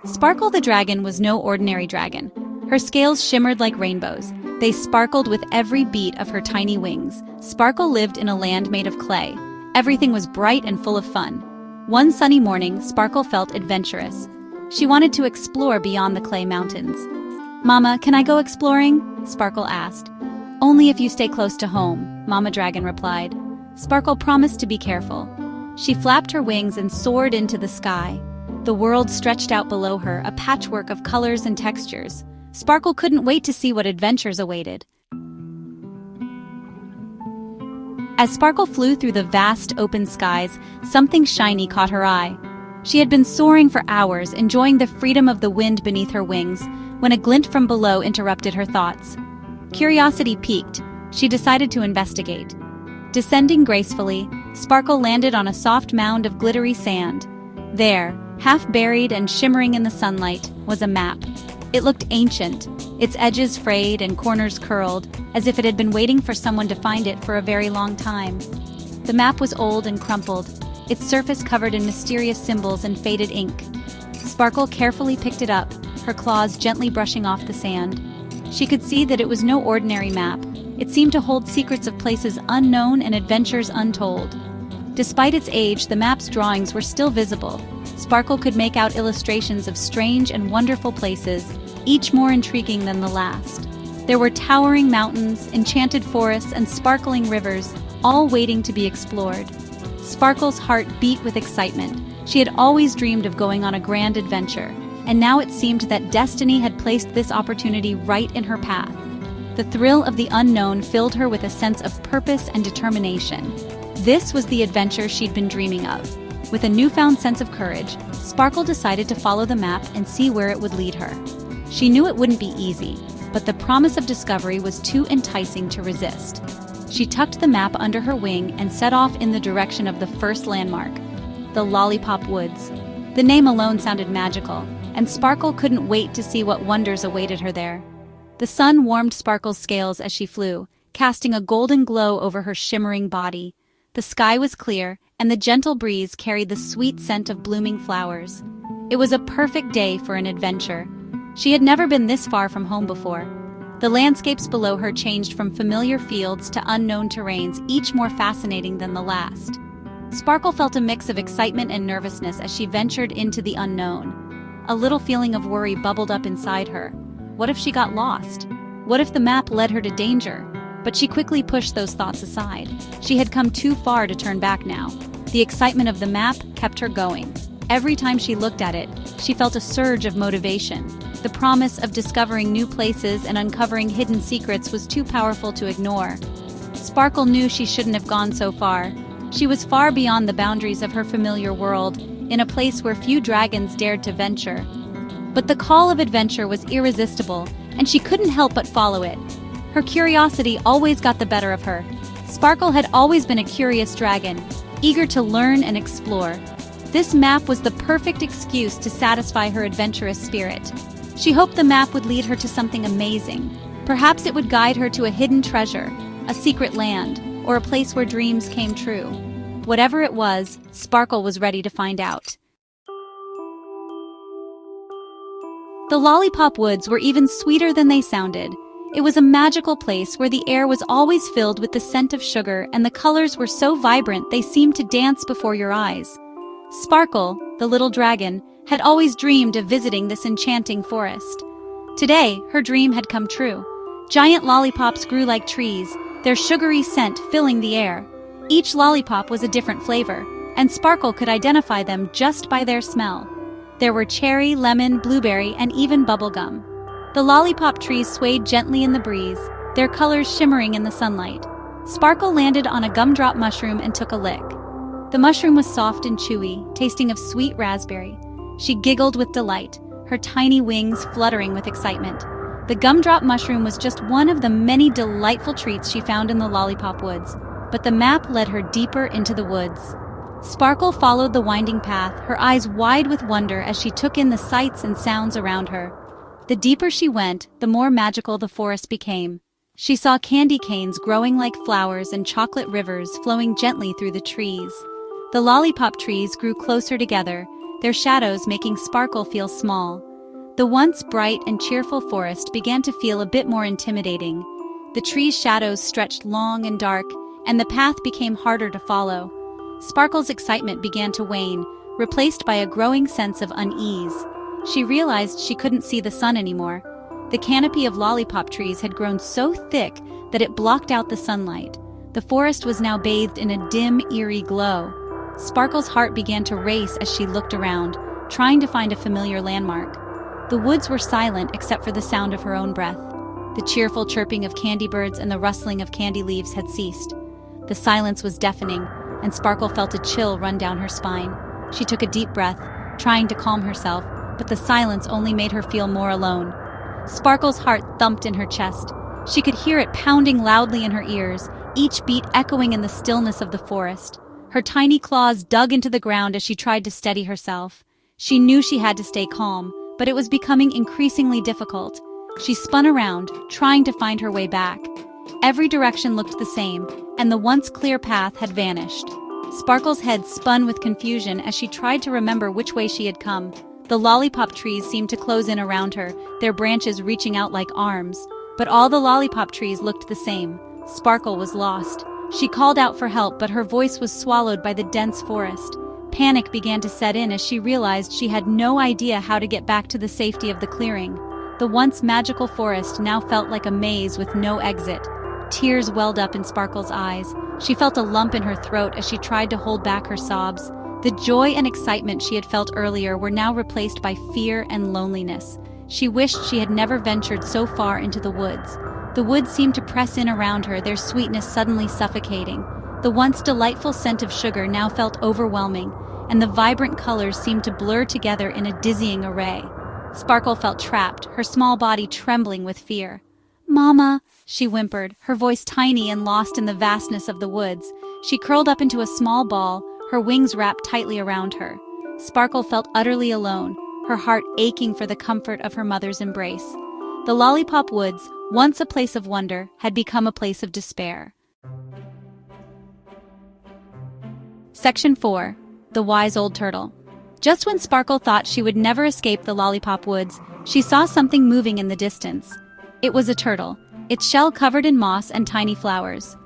Sparkle the dragon was no ordinary dragon. Her scales shimmered like rainbows. They sparkled with every beat of her tiny wings. Sparkle lived in a land made of clay. Everything was bright and full of fun. One sunny morning, Sparkle felt adventurous. She wanted to explore beyond the clay mountains. "Mama, can I go exploring?" Sparkle asked. "Only if you stay close to home," Mama Dragon replied. Sparkle promised to be careful. She flapped her wings and soared into the sky. The world stretched out below her, a patchwork of colors and textures. Sparkle couldn't wait to see what adventures awaited. As Sparkle flew through the vast open skies, something shiny caught her eye. She had been soaring for hours, enjoying the freedom of the wind beneath her wings, when a glint from below interrupted her thoughts. Curiosity piqued. She decided to investigate. Descending gracefully, Sparkle landed on a soft mound of glittery sand. There, half buried and shimmering in the sunlight, was a map. It looked ancient, its edges frayed and corners curled, as if it had been waiting for someone to find it for a very long time. The map was old and crumpled, its surface covered in mysterious symbols and faded ink. Sparkle carefully picked it up, her claws gently brushing off the sand. She could see that it was no ordinary map. It seemed to hold secrets of places unknown and adventures untold. Despite its age, the map's drawings were still visible. Sparkle could make out illustrations of strange and wonderful places, each more intriguing than the last. There were towering mountains, enchanted forests, and sparkling rivers, all waiting to be explored. Sparkle's heart beat with excitement. She had always dreamed of going on a grand adventure, and now it seemed that destiny had placed this opportunity right in her path. The thrill of the unknown filled her with a sense of purpose and determination. This was the adventure she'd been dreaming of. With a newfound sense of courage, Sparkle decided to follow the map and see where it would lead her. She knew it wouldn't be easy, but the promise of discovery was too enticing to resist. She tucked the map under her wing and set off in the direction of the first landmark, the Lollipop Woods. The name alone sounded magical, and Sparkle couldn't wait to see what wonders awaited her there. The sun warmed Sparkle's scales as she flew, casting a golden glow over her shimmering body. The sky was clear, and the gentle breeze carried the sweet scent of blooming flowers. It was a perfect day for an adventure. She had never been this far from home before. The landscapes below her changed from familiar fields to unknown terrains, each more fascinating than the last. Sparkle felt a mix of excitement and nervousness as she ventured into the unknown. A little feeling of worry bubbled up inside her. What if she got lost? What if the map led her to danger? But she quickly pushed those thoughts aside. She had come too far to turn back now. The excitement of the map kept her going. Every time she looked at it, she felt a surge of motivation. The promise of discovering new places and uncovering hidden secrets was too powerful to ignore. Sparkle knew she shouldn't have gone so far. She was far beyond the boundaries of her familiar world, in a place where few dragons dared to venture. But the call of adventure was irresistible, and she couldn't help but follow it. Her curiosity always got the better of her. Sparkle had always been a curious dragon, eager to learn and explore. This map was the perfect excuse to satisfy her adventurous spirit. She hoped the map would lead her to something amazing. Perhaps it would guide her to a hidden treasure, a secret land, or a place where dreams came true. Whatever it was, Sparkle was ready to find out. The Lollipop Woods were even sweeter than they sounded. It was a magical place where the air was always filled with the scent of sugar, and the colors were so vibrant they seemed to dance before your eyes. Sparkle, the little dragon, had always dreamed of visiting this enchanting forest. Today, her dream had come true. Giant lollipops grew like trees, their sugary scent filling the air. Each lollipop was a different flavor, and Sparkle could identify them just by their smell. There were cherry, lemon, blueberry, and even bubblegum. The lollipop trees swayed gently in the breeze, their colors shimmering in the sunlight. Sparkle landed on a gumdrop mushroom and took a lick. The mushroom was soft and chewy, tasting of sweet raspberry. She giggled with delight, her tiny wings fluttering with excitement. The gumdrop mushroom was just one of the many delightful treats she found in the Lollipop Woods, but the map led her deeper into the woods. Sparkle followed the winding path, her eyes wide with wonder as she took in the sights and sounds around her. The deeper she went, the more magical the forest became. She saw candy canes growing like flowers and chocolate rivers flowing gently through the trees. The lollipop trees grew closer together, their shadows making Sparkle feel small. The once bright and cheerful forest began to feel a bit more intimidating. The trees' shadows stretched long and dark, and the path became harder to follow. Sparkle's excitement began to wane, replaced by a growing sense of unease. She realized she couldn't see the sun anymore. The canopy of lollipop trees had grown so thick that it blocked out the sunlight. The forest was now bathed in a dim, eerie glow. Sparkle's heart began to race as she looked around, trying to find a familiar landmark. The woods were silent except for the sound of her own breath. The cheerful chirping of candy birds and the rustling of candy leaves had ceased. The silence was deafening, and Sparkle felt a chill run down her spine. She took a deep breath, trying to calm herself, but the silence only made her feel more alone. Sparkle's heart thumped in her chest. She could hear it pounding loudly in her ears, each beat echoing in the stillness of the forest. Her tiny claws dug into the ground as she tried to steady herself. She knew she had to stay calm, but it was becoming increasingly difficult. She spun around, trying to find her way back. Every direction looked the same, and the once clear path had vanished. Sparkle's head spun with confusion as she tried to remember which way she had come. The lollipop trees seemed to close in around her, their branches reaching out like arms. But all the lollipop trees looked the same. Sparkle was lost. She called out for help, but her voice was swallowed by the dense forest. Panic began to set in as she realized she had no idea how to get back to the safety of the clearing. The once magical forest now felt like a maze with no exit. Tears welled up in Sparkle's eyes. She felt a lump in her throat as she tried to hold back her sobs. The joy and excitement she had felt earlier were now replaced by fear and loneliness. She wished she had never ventured so far into the woods. The woods seemed to press in around her, their sweetness suddenly suffocating. The once delightful scent of sugar now felt overwhelming, and the vibrant colors seemed to blur together in a dizzying array. Sparkle felt trapped, her small body trembling with fear. "Mama," she whimpered, her voice tiny and lost in the vastness of the woods. She curled up into a small ball, her wings wrapped tightly around her. Sparkle felt utterly alone, her heart aching for the comfort of her mother's embrace. The Lollipop Woods, once a place of wonder, had become a place of despair. Section 4. The Wise Old Turtle. Just when Sparkle thought she would never escape the Lollipop Woods, she saw something moving in the distance. It was a turtle, its shell covered in moss and tiny flowers.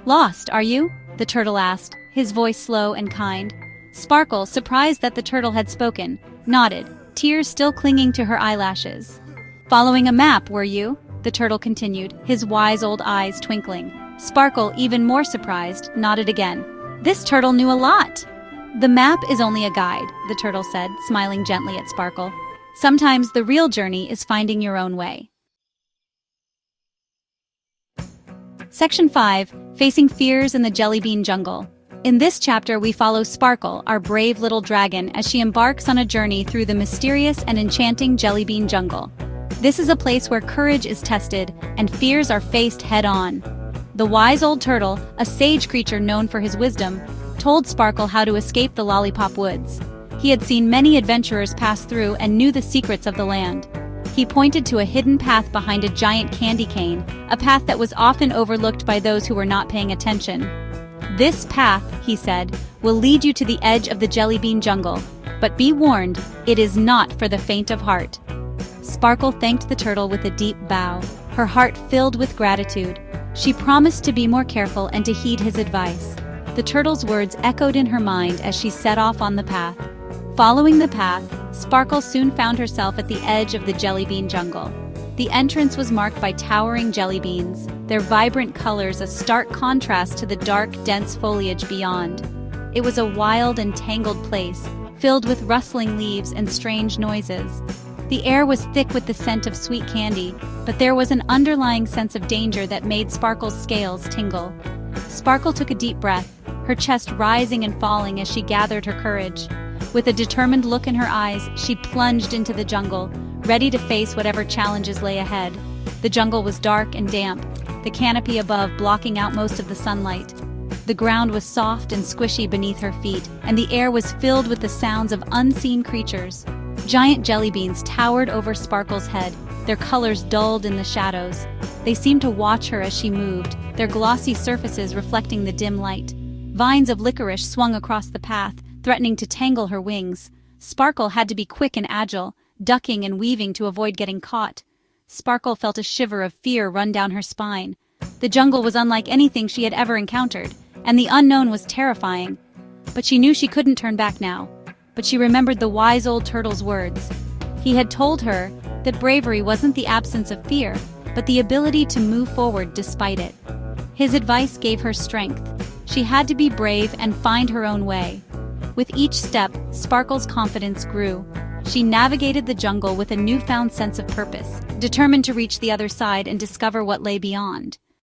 "Lost, are you?" the turtle asked, his voice slow and kind. Sparkle, surprised that the turtle had spoken, nodded, tears still clinging to her eyelashes. "Following a map, were you?" the turtle continued, his wise old eyes twinkling. Sparkle, even more surprised, nodded again. This turtle knew a lot. "The map is only a guide," the turtle said, smiling gently at Sparkle. "Sometimes the real journey is finding your own way." Section 5. Facing Fears in the Jellybean Jungle. In this chapter we follow Sparkle, our brave little dragon, as she embarks on a journey through the mysterious and enchanting Jellybean Jungle. This is a place where courage is tested and fears are faced head-on. The wise old turtle, a sage creature known for his wisdom, told Sparkle how to escape the Lollipop Woods. He had seen many adventurers pass through and knew the secrets of the land. He pointed to a hidden path behind a giant candy cane, a path that was often overlooked by those who were not paying attention. "This path," he said, "will lead you to the edge of the Jellybean Jungle. But be warned, it is not for the faint of heart." Sparkle thanked the turtle with a deep bow, her heart filled with gratitude. She promised to be more careful and to heed his advice. The turtle's words echoed in her mind as she set off on the path. Following the path, Sparkle soon found herself at the edge of the Jellybean Jungle. The entrance was marked by towering jelly beans, their vibrant colors a stark contrast to the dark, dense foliage beyond. It was a wild and tangled place, filled with rustling leaves and strange noises. The air was thick with the scent of sweet candy, but there was an underlying sense of danger that made Sparkle's scales tingle. Sparkle took a deep breath, her chest rising and falling as she gathered her courage. With a determined look in her eyes, she plunged into the jungle, ready to face whatever challenges lay ahead. The jungle was dark and damp, the canopy above blocking out most of the sunlight. The ground was soft and squishy beneath her feet, and the air was filled with the sounds of unseen creatures. Giant jelly beans towered over Sparkle's head, their colors dulled in the shadows. They seemed to watch her as she moved, their glossy surfaces reflecting the dim light. Vines of licorice swung across the path, threatening to tangle her wings. Sparkle had to be quick and agile, ducking and weaving to avoid getting caught. Sparkle felt a shiver of fear run down her spine. The jungle was unlike anything she had ever encountered, and the unknown was terrifying. But she knew she couldn't turn back now. But she remembered the wise old turtle's words. He had told her that bravery wasn't the absence of fear, but the ability to move forward despite it. His advice gave her strength. She had to be brave and find her own way. With each step, Sparkle's confidence grew. She navigated the jungle with a newfound sense of purpose, determined to reach the other side and discover what lay beyond.